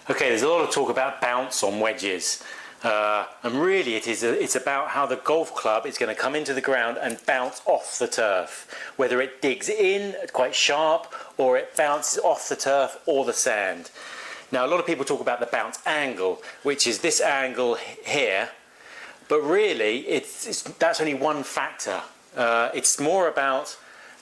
Okay, there's a lot of talk about bounce on wedges. And really it's about how the golf club is going to come into the ground and bounce off the turf. Whether it digs in quite sharp or it bounces off the turf or the sand. Now a lot of people talk about the bounce angle, which is this angle here. But really that's only one factor. It's more about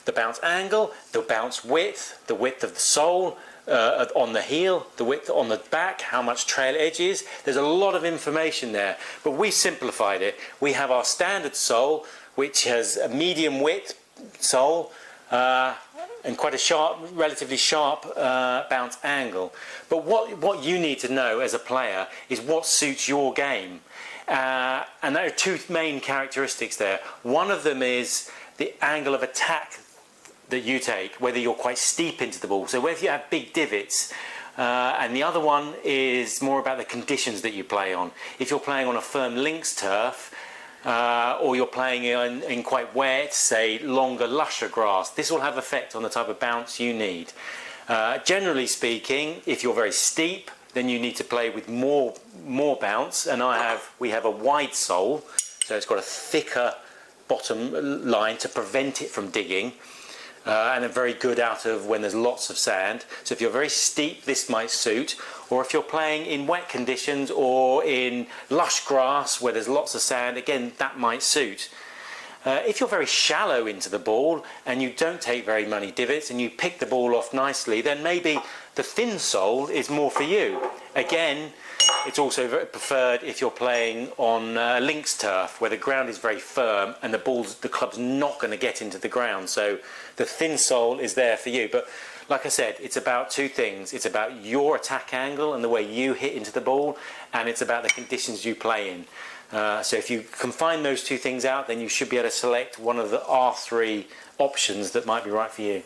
the bounce angle, the bounce width, the width of the sole, on the heel, the width on the back, how much trail edge is. There's a lot of information there, but we simplified it. We have our standard sole, which has a medium width sole and quite a sharp, relatively sharp bounce angle. But what you need to know as a player is what suits your game. And there are two main characteristics there. One of them is the angle of attack that you take, whether you're quite steep into the ball, so whether you have big divots, and the other one is more about the conditions that you play on. If you're playing on a firm links turf, or you're playing in quite wet, say longer, lusher grass, this will have effect on the type of bounce you need. Generally speaking, if you're very steep, then you need to play with more bounce, and we have a wide sole, so it's got a thicker bottom line to prevent it from digging. And are very good out of when there's lots of sand. So if you're very steep, this might suit. Or if you're playing in wet conditions or in lush grass where there's lots of sand, again, that might suit. If you're very shallow into the ball and you don't take very many divots and you pick the ball off nicely, then maybe the thin sole is more for you. Again, it's also very preferred if you're playing on links turf where the ground is very firm and the club's not going to get into the ground. So the thin sole is there for you. But like I said, it's about two things. It's about your attack angle and the way you hit into the ball, and it's about the conditions you play in. So if you can find those two things out, then you should be able to select one of the R3 options that might be right for you.